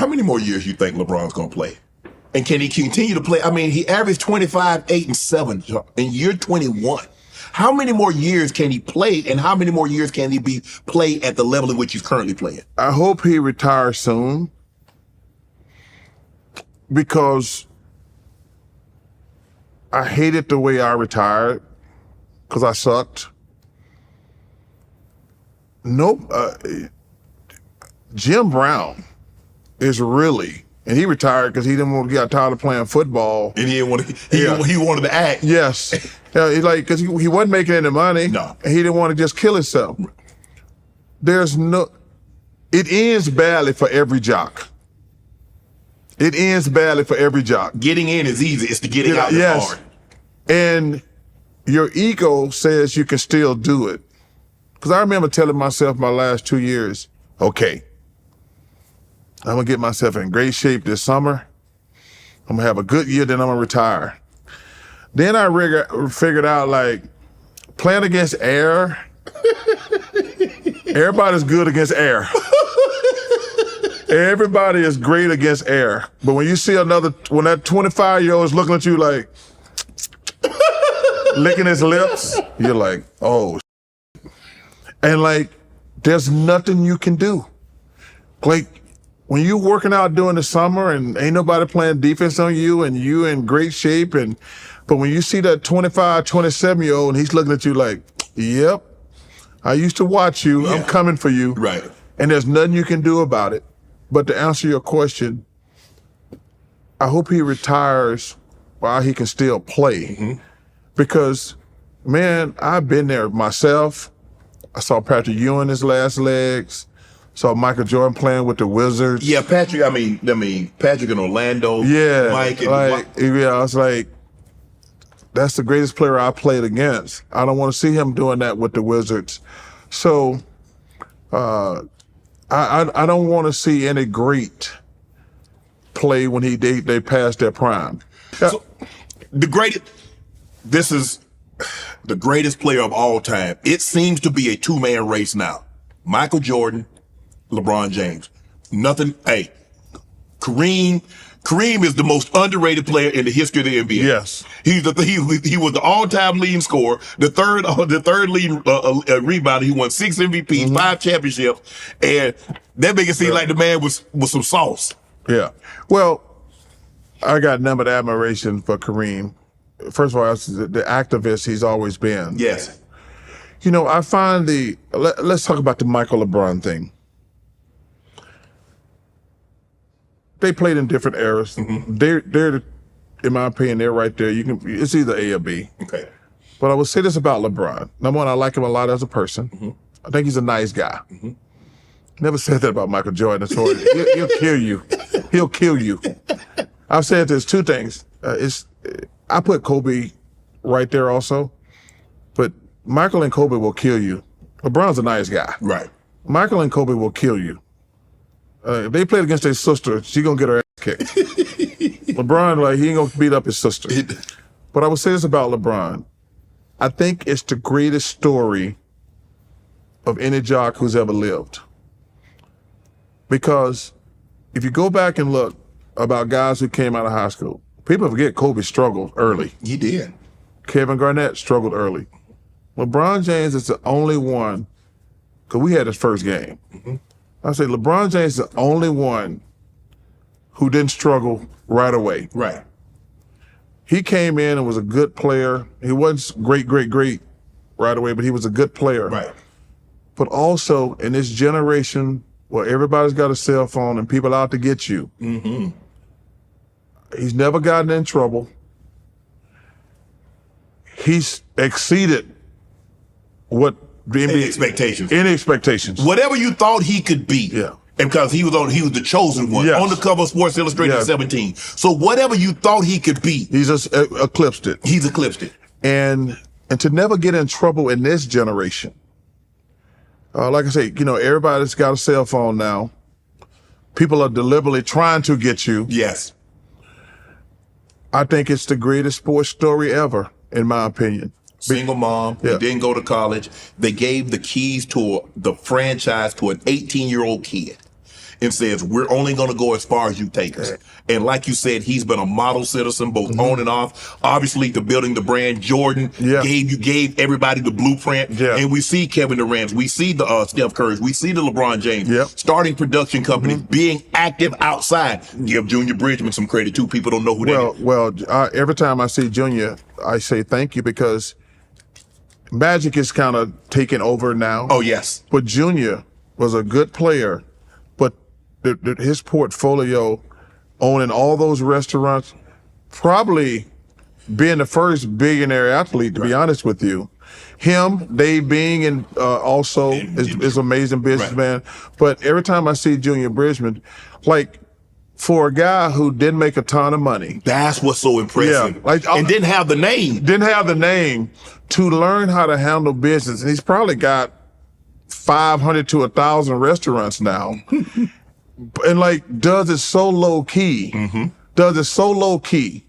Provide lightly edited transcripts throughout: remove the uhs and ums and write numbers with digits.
How many more years you think LeBron's going to play? And can he continue to play? I mean, he averaged 25, 8, and 7 in year 21. How many more years can he play, and how many more years can he play at the level in which he's currently playing? I hope he retires soon, because I hated the way I retired, because I sucked. Jim Brown is really, and he retired because he didn't want to get tired of playing football. And he didn't want to. He wanted to act. Yes, because he wasn't making any money. No, and he didn't want to just kill himself. It ends badly for every jock. It ends badly for every jock. Getting in is easy. It's the getting out that's hard. And your ego says you can still do it. Because I remember telling myself my last 2 years, okay, I'm going to get myself in great shape this summer. I'm going to have a good year, then I'm going to retire. Then I figured out, like, playing against air, everybody's good against air. Everybody is great against air. But when you see when that 25-year-old is looking at you like, licking his lips, you're like, oh. And like, there's nothing you can do. Like, when you're working out during the summer and ain't nobody playing defense on you and you in great shape, but when you see that 25, 27-year-old and he's looking at you like, yep, I used to watch you, I'm coming for you. Right. And there's nothing you can do about it. But to answer your question, I hope he retires while he can still play. Because, man, I've been there myself. I saw Patrick Ewing his last legs. Saw Michael Jordan playing with the Wizards. Yeah, Patrick. I mean, Patrick in Orlando. Yeah, Mike. I was like, that's the greatest player I played against. I don't want to see him doing that with the Wizards. So, I don't want to see any great play when they pass their prime. So, this is the greatest player of all time. It seems to be a two-man race now. Michael Jordan, LeBron James. Hey, Kareem is the most underrated player in the history of the NBA. Yes. He was the all-time leading scorer, the third leading rebounder. He won 6 MVPs, 5 championships, and that make it seem like the man was some sauce. Yeah. Well, I got nothing but admiration for Kareem. First of all, the activist he's always been. Yes. You know, I find let's talk about the Michael LeBron thing. They played in different eras. They're, in my opinion, they're right there. It's either A or B. Okay. But I would say this about LeBron. Number one, I like him a lot as a person. I think he's a nice guy. Never said that about Michael Jordan. So he'll kill you. He'll kill you. I've said there's two things. I put Kobe right there also, but Michael and Kobe will kill you. LeBron's a nice guy. Right. Michael and Kobe will kill you. If they played against their sister, she gonna get her ass kicked. LeBron, like, he ain't gonna beat up his sister. But I would say this about LeBron. I think it's the greatest story of any jock who's ever lived. Because if you go back and look about guys who came out of high school, people forget Kobe struggled early. He did. Kevin Garnett struggled early. LeBron James is the only one, because we had his first game. I say LeBron James is the only one who didn't struggle right away. Right. He came in and was a good player. He wasn't great right away, but he was a good player. Right. But also in this generation where everybody's got a cell phone and people out to get you, he's never gotten in trouble. He's exceeded what the NBA expectations. Any expectations. Whatever you thought he could be. Yeah. And because he was the chosen one on the cover of Sports Illustrated in 17. So whatever you thought he could be, he's just eclipsed it. He's eclipsed it. And to never get in trouble in this generation. Like I say, you know, everybody's got a cell phone now. People are deliberately trying to get you. Yes. I think it's the greatest sports story ever, in my opinion. Single mom, he didn't go to college. They gave the keys to the franchise to an 18-year-old kid. and says, we're only going to go as far as you take us. And like you said, he's been a model citizen, both on and off. Obviously, to building the brand, Jordan gave everybody the blueprint. Yeah. And we see Kevin Durant, we see the Steph Curry, we see the LeBron James starting production companies, being active outside. Give Junior Bridgman some credit too. People don't know who that is. Well, every time I see Junior, I say thank you, because Magic is kind of taking over now. Oh, yes. But Junior was a good player, but his portfolio, owning all those restaurants, probably being the first billionaire athlete, to be honest with you. Him, Dave Bing, and also is amazing businessman. But every time I see Junior Bridgman, like, for a guy who didn't make a ton of money. That's what's so impressive. Yeah, like, and didn't have the name. Didn't have the name to learn how to handle business. And he's probably got 500 to 1,000 restaurants now. And like, does it so low key. Does it so low key.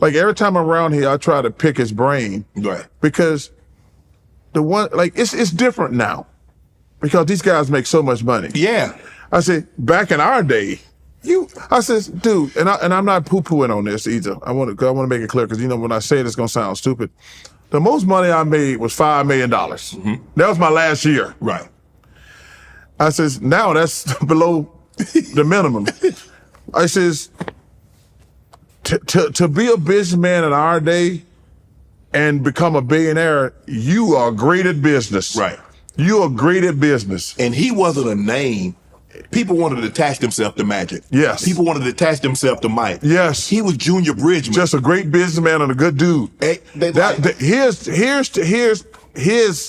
Like, every time I'm around here, I try to pick his brain. Right. Because it's different now. Because these guys make so much money. Yeah. I said, back in our day, I says, dude, and I'm not poo-pooing on this either. I want to make it clear, because, when I say it, it's going to sound stupid. The most money I made was $5 million. That was my last year. Right. I says, now that's below the minimum. I says, to be a businessman in our day and become a billionaire, you are great at business. Right. You are great at business. And he wasn't a name. People wanted to attach themselves to Magic. Yes. People wanted to attach themselves to Mike. Yes. He was Junior Bridgman. Just a great businessman and a good dude. Here's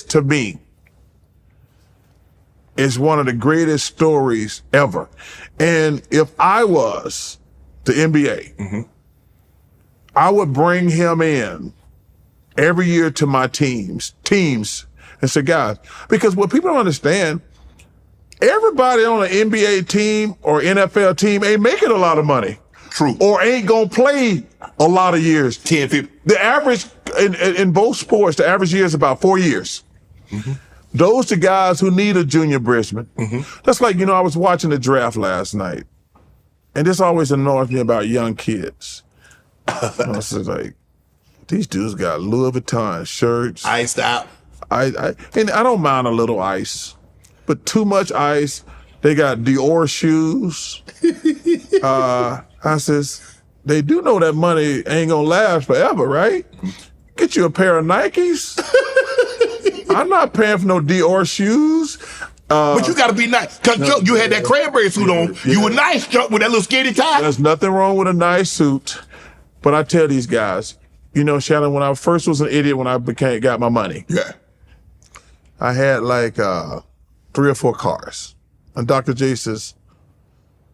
to me is one of the greatest stories ever. And if I was the NBA, I would bring him in every year to my teams, and say, guys, because what people don't understand, everybody on an NBA team or NFL team ain't making a lot of money. True. Or ain't gonna play a lot of years. 10, 15. The average, in both sports, the average year is about 4 years. Those are guys who need a Junior Bridgman. That's like, I was watching the draft last night, and this always annoys me about young kids. I was like, these dudes got Louis Vuitton shirts. Iced out. And I don't mind a little ice, but too much ice. They got Dior shoes. I says, they do know that money ain't gonna last forever, right? Get you a pair of Nikes. I'm not paying for no Dior shoes. But you got to be nice. Because you had that cranberry suit on. You were nice, Chuck, with that little skinny tie. There's nothing wrong with a nice suit. But I tell these guys, Shannon, when I first was an idiot, when I got my money, I had like 3 or 4 cars. And Dr. J says,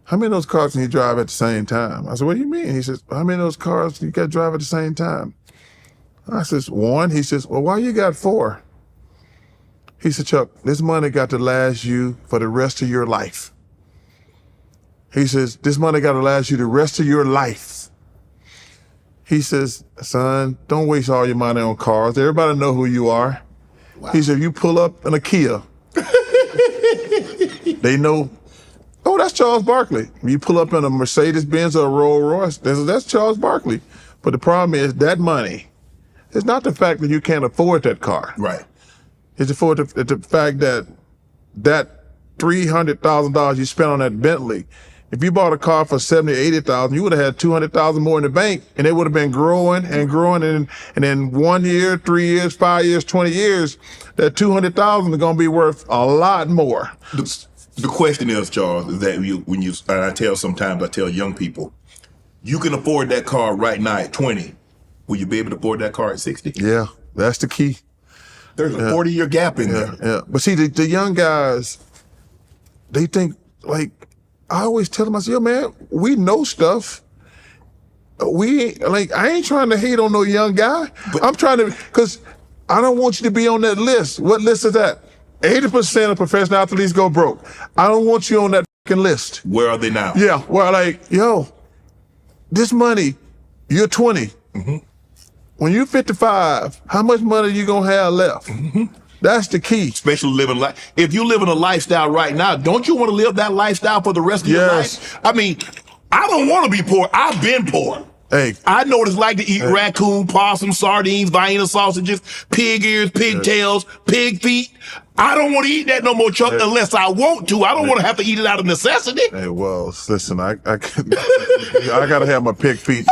how many of those cars can you drive at the same time? I said, what do you mean? He says, how many of those cars you got to drive at the same time? I says, 1. He says, well, why you got 4? He said, Chuck, this money got to last you for the rest of your life. He says, this money got to last you the rest of your life. He says, son, don't waste all your money on cars. Everybody know who you are. Wow. He said, if you pull up in a Kia, they know, oh, that's Charles Barkley. If you pull up in a Mercedes-Benz or a Rolls-Royce, that's Charles Barkley. But the problem is that money, it's not the fact that you can't afford that car. Right. It's the fact that $300,000 you spent on that Bentley, if you bought a car for $70,000, $80,000, you would have had $200,000 more in the bank, and it would have been growing and growing. And in 1 year, 3 years, 5 years, 20 years, that $200,000 is going to be worth a lot more. The question is, Charles, is that I tell young people, you can afford that car right now at 20. Will you be able to afford that car at 60? Yeah, that's the key. There's a 40-year gap in there. Yeah. But see, the young guys, they think, like, I always tell them, I say, yo, man, we know stuff. I ain't trying to hate on no young guy. But I'm trying to, because I don't want you to be on that list. What list is that? 80% of professional athletes go broke. I don't want you on that fucking list. Where are they now? Yeah, well, like, yo, this money, you're 20. When you're 55, how much money you gonna have left? That's the key. Especially living life. If you're living a lifestyle right now, don't you want to live that lifestyle for the rest of your life? I mean, I don't want to be poor. I've been poor. Hey, I know what it's like to eat raccoon, possum, sardines, Vienna sausages, pig ears, pigtails, pig feet. I don't want to eat that no more, Chuck, unless I want to. I don't want to have to eat it out of necessity. Hey, well, listen, I gotta have my pig feet.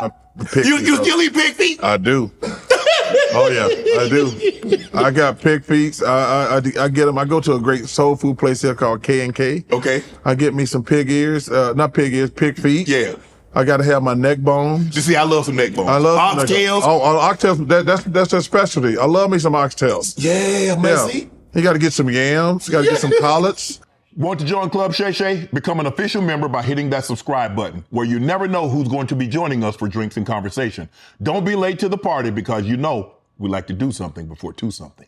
You still eat pig feet? I do. Oh yeah, I do. I got pig feet. I get them. I go to a great soul food place here called K&K. Okay. I get me some pig ears, not pig ears, pig feet. Yeah. I got to have my neck bones. You see, I love some neck bones. I love oxtails. Oxtails. That's their specialty. I love me some oxtails. Yeah, man. See? You got to get some yams. You got to get some collards. Want to join Club Shay Shay? Become an official member by hitting that subscribe button, where you never know who's going to be joining us for drinks and conversation. Don't be late to the party because you know we like to do something before two something.